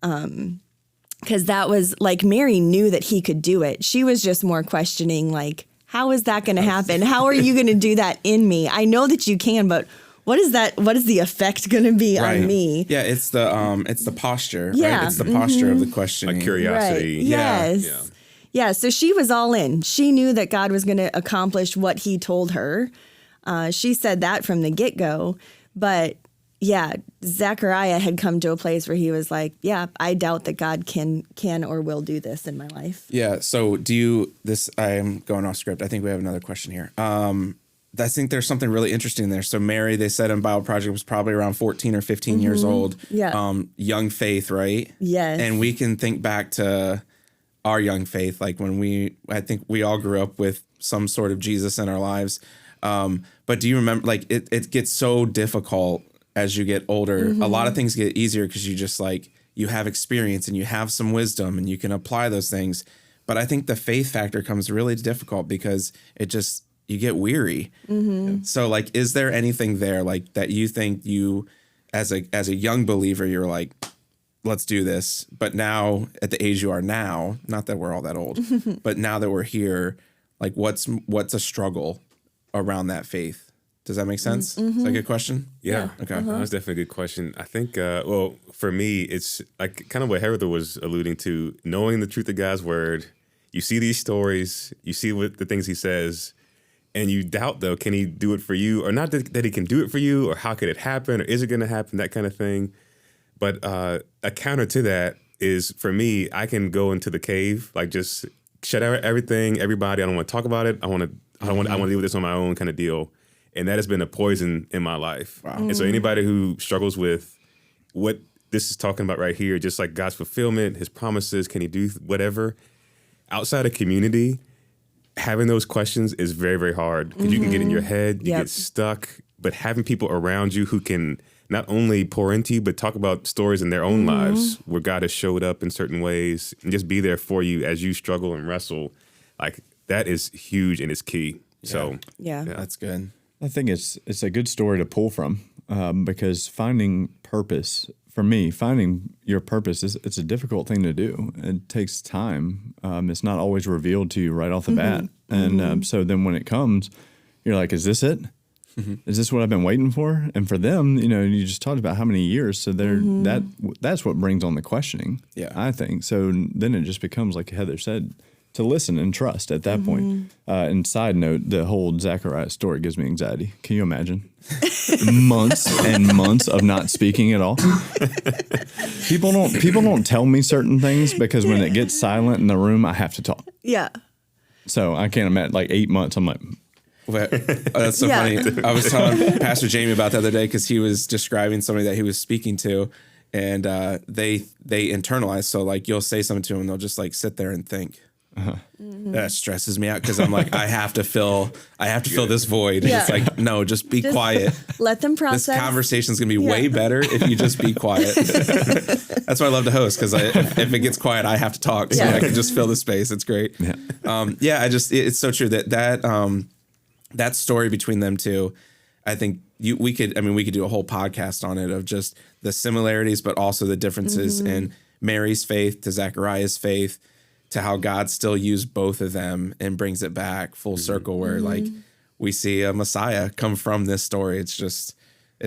Because that was like Mary knew that he could do it. She was just more questioning like, how is that going to happen? How are you going to do that in me? I know that you can, but what is that? What is the effect going to be on me? Yeah, it's the posture. Yeah. Right? It's the posture of the questioning. Like curiosity. Right. Yes. Yeah. So she was all in. She knew that God was going to accomplish what he told her. She said that from the get-go. But yeah, Zechariah had come to a place where he was like, yeah, I doubt that God can or will do this in my life. Yeah. So I am going off script. I think we have another question here. I think there's something really interesting there. So Mary, they said in Bible Project, was probably around 14 or 15 years old. Yeah. Young faith, right? Yes. And we can think back to our young faith, like when I think we all grew up with some sort of Jesus in our lives. But do you remember, like it gets so difficult as you get older. Mm-hmm. A lot of things get easier because you just like, you have experience and you have some wisdom and you can apply those things. But I think the faith factor comes really difficult because you get weary. Mm-hmm. So like, is there anything there like that you think you, as a young believer, you're like, let's do this. But now at the age you are now, not that we're all that old, but now that we're here, like what's a struggle around that faith? Does that make sense? Mm-hmm. Is that a good question? Yeah. Okay. That's definitely a good question. I think, for me, it's like kind of what Heather was alluding to, knowing the truth of God's word. You see these stories, you see what the things he says, and you doubt, though, can he do it for you? Or not that he can do it for you, or how could it happen, or is it going to happen, that kind of thing. But a counter to that is, for me, I can go into the cave, like just shut out everything, everybody. I don't want to talk about it. I want to deal with this on my own kind of deal. And that has been a poison in my life. Wow. And so anybody who struggles with what this is talking about right here, just like God's fulfillment, his promises, can he do whatever? Outside of community, having those questions is very, very hard because you can get in your head, you get stuck, but having people around you who can not only pour into you, but talk about stories in their own lives where God has showed up in certain ways and just be there for you as you struggle and wrestle, like that is huge and it's key. Yeah. So yeah, that's good. I think it's a good story to pull from because finding purpose, for me, finding your purpose it's a difficult thing to do. It takes time. It's not always revealed to you right off the bat. And so then when it comes, you're like, is this it? Is this what I've been waiting for? And for them, you just talked about how many years. So that's what brings on the questioning, I think. So then it just becomes, like Heather said, to listen and trust at that point. And side note, the whole Zechariah story gives me anxiety. Can you imagine? Months and months of not speaking at all. People don't tell me certain things because when it gets silent in the room, I have to talk. Yeah. So I can't imagine, like 8 months, I'm like, That's so Yeah. funny. I was telling Pastor Jamie about the other day because he was describing somebody that he was speaking to, and they internalize. So like you'll say something to them, and they'll just like sit there and think. That stresses me out because I'm like, I have to fill this void. Yeah. It's like, no, just be quiet. Let them This process. conversation is going to be way better if you just be quiet. That's why I love to host, because if it gets quiet, I have to talk. So Yeah. I can just fill the space. It's great. yeah. It's so true that story between them two. I think we could do a whole podcast on it of just the similarities, but also the differences in Mary's faith to Zechariah's faith, to how God still used both of them and brings it back full circle, where like we see a Messiah come from this story. It's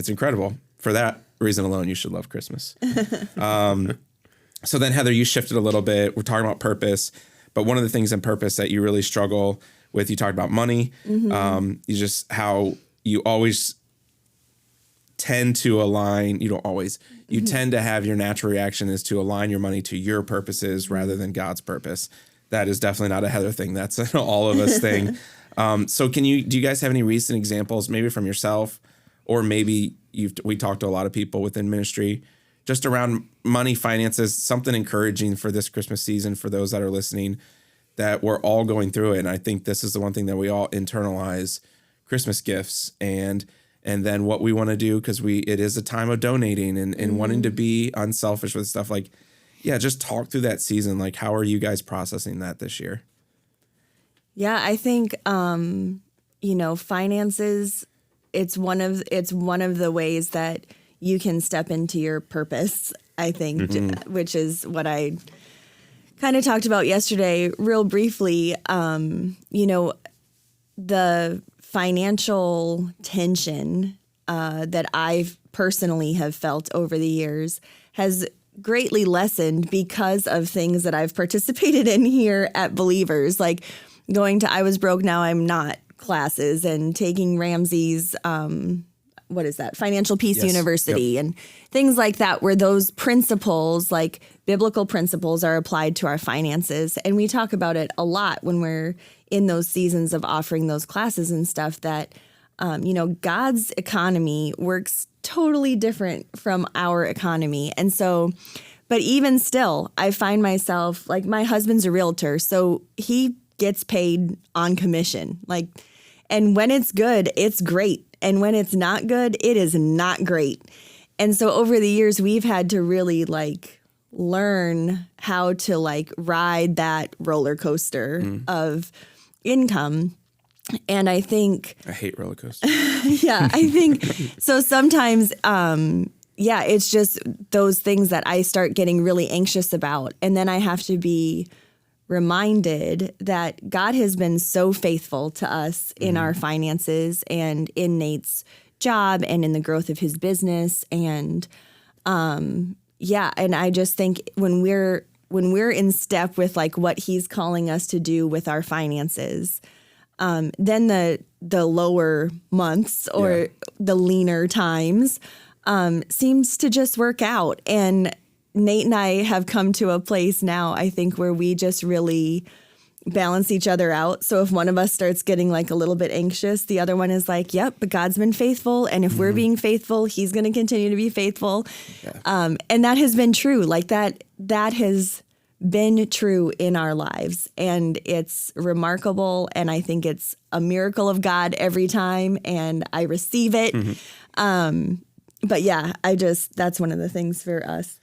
incredible. For that reason alone, you should love Christmas. So then, Heather, you shifted a little bit. We're talking about purpose, but one of the things in purpose that you really struggle with, you talked about money. You just how you always tend to align. You don't always. You tend to have your natural reaction is to align your money to your purposes rather than God's purpose. That is definitely not a Heather thing. That's an all of us thing. So do you guys have any recent examples, maybe from yourself, or maybe we talked to a lot of people within ministry, just around money, finances, something encouraging for this Christmas season for those that are listening, that we're all going through it. And I think this is the one thing that we all internalize: Christmas gifts and then what we want to do, because it is a time of donating and wanting to be unselfish with stuff. Like, yeah, just talk through that season. Like, how are you guys processing that this year? Yeah, I think finances. It's one of the ways that you can step into your purpose. I think, which is what I kind of talked about yesterday, real briefly. The financial tension that I've personally have felt over the years has greatly lessened because of things that I've participated in here at Believers, like going to I Was Broke Now I'm Not classes and taking Ramsey's Financial Peace Yes. University and things like that, where those principles, like biblical principles, are applied to our finances. And we talk about it a lot when we're in those seasons of offering those classes and stuff, that God's economy works totally different from our economy. And so, but even still, I find myself, like, my husband's a realtor, so he gets paid on commission. Like, and when it's good, it's great. And when it's not good, it is not great. And so over the years, we've had to really learn how to ride that roller coaster of income. And I think, I hate roller coasters. yeah, I think so sometimes, it's just those things that I start getting really anxious about. And then I have to be reminded that God has been so faithful to us in our finances and in Nate's job and in the growth of his business. And and I just think when we're in step with what he's calling us to do with our finances, then the lower months or the leaner times seems to just work out. And Nate and I have come to a place now, I think, where we just really balance each other out. So if one of us starts getting a little bit anxious, the other one is like, yep, but God's been faithful. And if we're being faithful, he's going to continue to be faithful. Yeah. And that has been true. That has been true in our lives. And it's remarkable. And I think it's a miracle of God every time. And I receive it. But yeah, that's one of the things for us.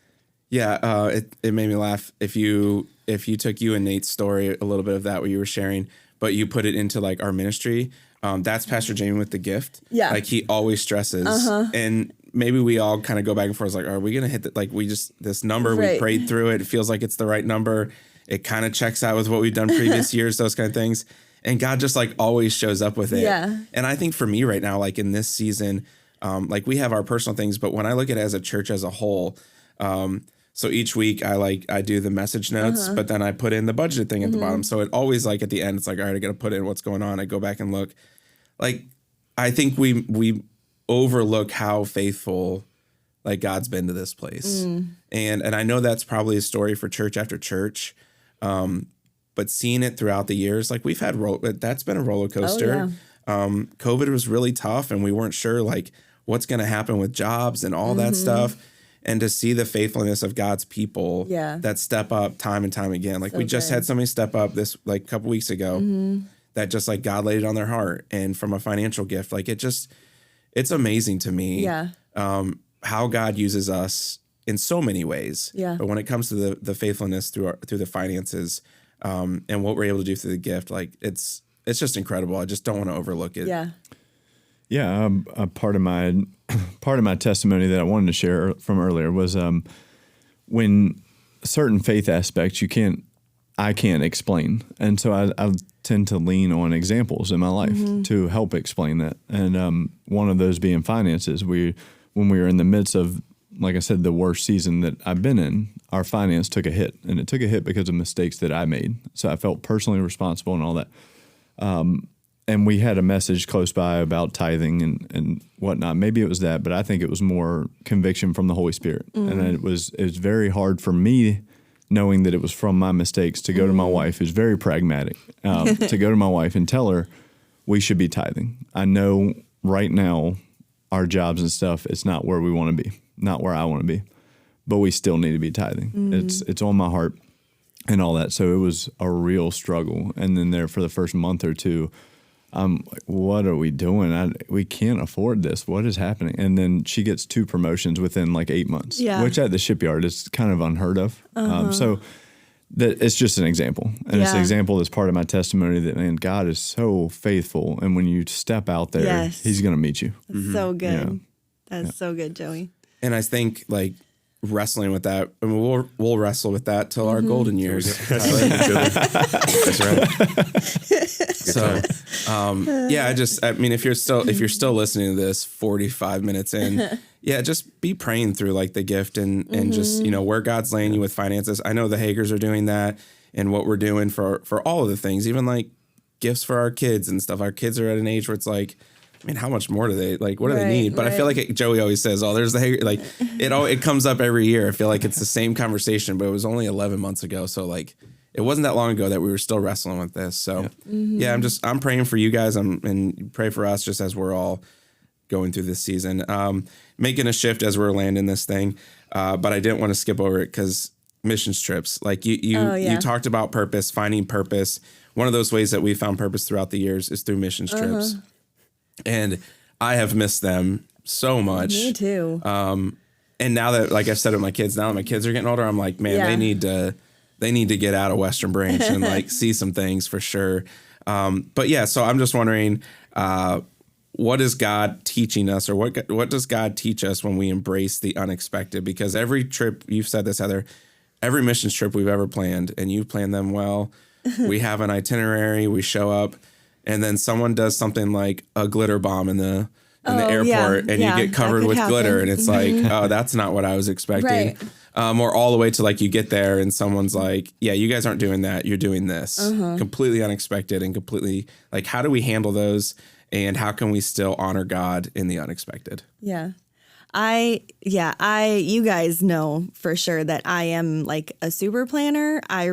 Yeah, it made me laugh. If you took you and Nate's story, a little bit of that what you were sharing, but you put it into our ministry, that's Pastor Jamie with the gift. Yeah, he always stresses, and maybe we all kind of go back and forth. Are we gonna hit that? We just this number we prayed through it. It feels like it's the right number. It kind of checks out with what we've done previous years. Those kind of things, and God just always shows up with it. Yeah, and I think for me right now, in this season, we have our personal things, but when I look at it as a church as a whole. So each week I do the message notes, but then I put in the budget thing at the bottom. So it always like at the end, it's like, all right, I got to put in what's going on. I go back and look. Like, I think we overlook how faithful like God's been to this place. And I know that's probably a story for church after church. But seeing it throughout the years, like we've had that's been a roller coaster. COVID was really tough and we weren't sure like what's going to happen with jobs and all that stuff. And to see the faithfulness of God's people that step up time and time again. Like we just had somebody step up this like a couple weeks ago that just like God laid it on their heart and from a financial gift. Like it's amazing to me how God uses us in so many ways. Yeah. But when it comes to the faithfulness through the finances and what we're able to do through the gift, like it's just incredible. I just don't want to overlook it. Yeah. Yeah, a part of my testimony that I wanted to share from earlier was when certain faith aspects I can't explain, and so I tend to lean on examples in my life to help explain that. And one of those being finances. When we were in the midst of, like I said, the worst season that I've been in, our finance took a hit, and it took a hit because of mistakes that I made. So I felt personally responsible and all that. And we had a message close by about tithing and whatnot. Maybe it was that, but I think it was more conviction from the Holy Spirit. And it was very hard for me, knowing that it was from my mistakes, to go to my wife, who's very pragmatic, to go to my wife and tell her we should be tithing. I know right now our jobs and stuff, it's not where we want to be, not where I want to be, but we still need to be tithing. It's on my heart and all that. So it was a real struggle. And then there for the first month or two, I'm like, what are we doing? We can't afford this. What is happening? And then she gets 2 promotions within like 8 months, which at the shipyard is kind of unheard of. So that it's just an example. And it's an example that's part of my testimony that, man, God is so faithful. And when you step out there, he's going to meet you. That's so good. That's so good, Joey. And I think like wrestling with that, I mean, we'll wrestle with that till our golden years. That's right. So, I mean, if you're still listening to this 45 minutes in, just be praying through like the gift and just, where God's laying you with finances. I know the Hagers are doing that and what we're doing for all of the things, even like gifts for our kids and stuff. Our kids are at an age where it's like, I mean, how much more do they like? What do they need? But I feel like Joey always says, "Oh, there's the Hager." Like it comes up every year. I feel like it's the same conversation, but it was only 11 months ago. So like, it wasn't that long ago that we were still wrestling with this. So I'm praying for you guys. And pray for us just as we're all going through this season, making a shift as we're landing this thing. But I didn't want to skip over it because missions trips, like you talked about purpose, finding purpose. One of those ways that we found purpose throughout the years is through missions trips. And I have missed them so much. Me too. And now that, like I said, with my kids, now that my kids are getting older, I'm like, man, they need to get out of Western Branch and like see some things for sure. So I'm just wondering, what is God teaching us, or what does God teach us when we embrace the unexpected? Because every trip, you've said this, Heather, every missions trip we've ever planned, and you've planned them well. We have an itinerary, we show up, and then someone does something like a glitter bomb in the airport, and you get covered with glitter, and it's like, oh, that's not what I was expecting. Or all the way to like you get there and someone's like, yeah, you guys aren't doing that, you're doing this. Completely unexpected and completely like, how do we handle those, and how can we still honor God in the unexpected? You guys know for sure that I am like a super planner. I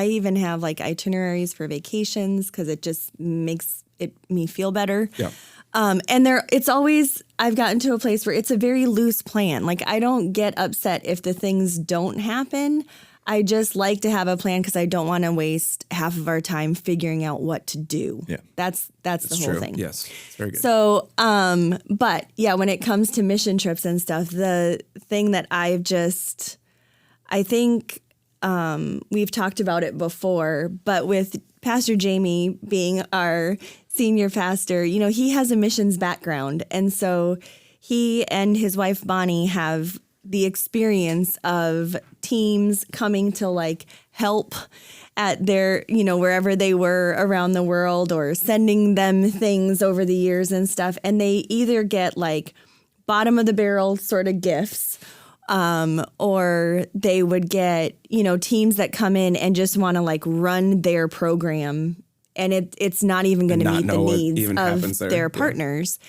even have like itineraries for vacations because it just makes me feel better. Yeah. I've gotten to a place where it's a very loose plan. Like I don't get upset if the things don't happen. I just like to have a plan because I don't want to waste half of our time figuring out what to do. Yeah. That's the whole thing. Yes. It's very good. So, when it comes to mission trips and stuff, the thing that I think we've talked about it before, but with Pastor Jamie being our senior pastor, he has a missions background. And so he and his wife, Bonnie, have the experience of teams coming to like help at their, wherever they were around the world, or sending them things over the years and stuff. And they either get like bottom of the barrel sort of gifts, or they would get, teams that come in and just want to like run their program, and it's not even going to meet the needs of their partners.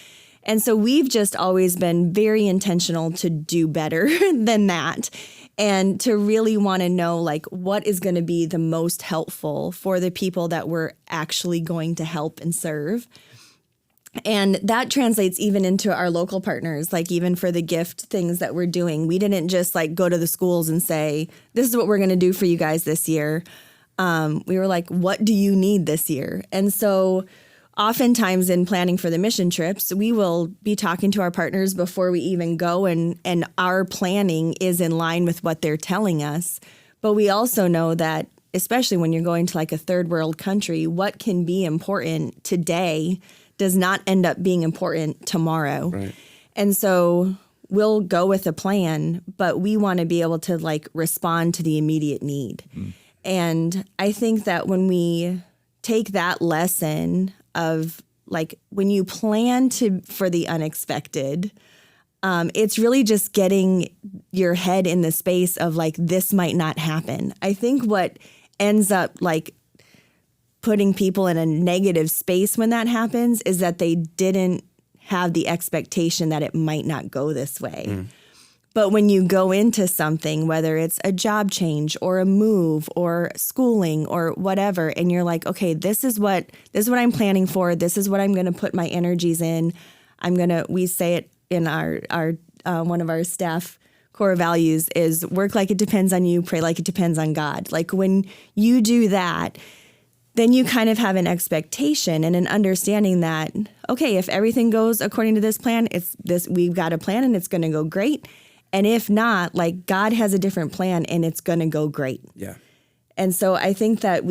And so we've just always been very intentional to do better than that, and to really want to know like what is going to be the most helpful for the people that we're actually going to help and serve. And that translates even into our local partners, like even for the gift things that we're doing. We didn't just like go to the schools and say, this is what we're going to do for you guys this year. We were like, what do you need this year? And so oftentimes in planning for the mission trips, we will be talking to our partners before we even go, and our planning is in line with what they're telling us. But we also know that, especially when you're going to like a third world country, what can be important today does not end up being important tomorrow. Right. And so we'll go with a plan, but we want to be able to like respond to the immediate need. And I think that when we take that lesson of like when you plan for the unexpected, it's really just getting your head in the space of like, this might not happen. I think what ends up like putting people in a negative space when that happens is that they didn't have the expectation that it might not go this way. But when you go into something, whether it's a job change or a move or schooling or whatever, and you're like, okay, this is what I'm planning for. This is what I'm going to put my energies in. We say it in our one of our staff core values is work like it depends on you, pray like it depends on God. Like when you do that, then you kind of have an expectation and an understanding that, okay, if everything goes according to this plan, we've got a plan and it's going to go great. And if not, like God has a different plan and it's going to go great. Yeah. And so I think that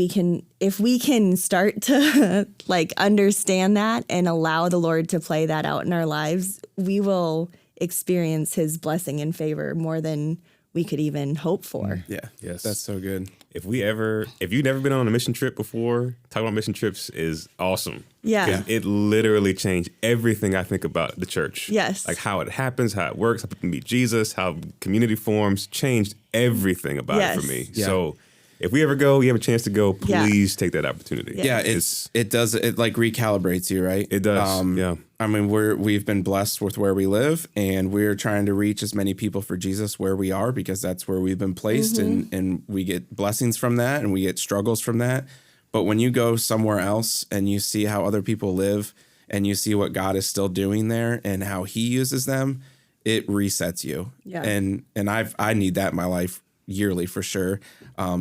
if we can start to like understand that and allow the Lord to play that out in our lives, we will experience his blessing and favor more than we could even hope for. Yeah. Yes. That's so good. If you've never been on a mission trip before, talking about mission trips is awesome. Yeah. It literally changed everything I think about the church. Yes. Like how it happens, how it works, how people meet Jesus, how community forms, changed everything about it for me. Yeah. So if we ever go, you have a chance to go, please take that opportunity. Yeah, it does. It like recalibrates you, right? It does. Yeah. I mean, we've been blessed with where we live, and we're trying to reach as many people for Jesus where we are, because that's where we've been placed, and we get blessings from that, and we get struggles from that. But when you go somewhere else and you see how other people live, and you see what God is still doing there and how He uses them, it resets you. Yeah. And I need that in my life yearly for sure.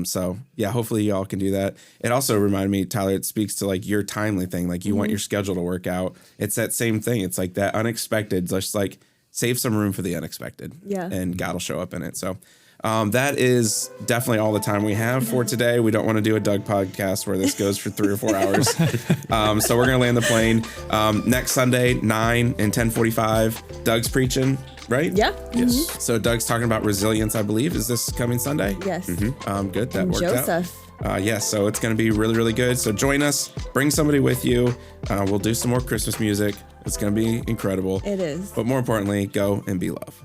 So yeah, hopefully y'all can do that. It also reminded me, Tyler, it speaks to like your timely thing. Like you want your schedule to work out. It's that same thing. It's like that unexpected, just like save some room for the unexpected. Yeah. And God will show up in it. So that is definitely all the time we have for today. We don't want to do a Doug podcast where this goes for 3 or 4 hours. So we're going to land the plane. Next Sunday, 9 and 10:45, Doug's preaching. Right? Yeah. Yes. So Doug's talking about resilience, I believe. Is this coming Sunday? Yes. Good. That and worked Joseph. out. Yes. So it's going to be really, really good. So join us. Bring somebody with you. We'll do some more Christmas music. It's going to be incredible. It is. But more importantly, go and be love.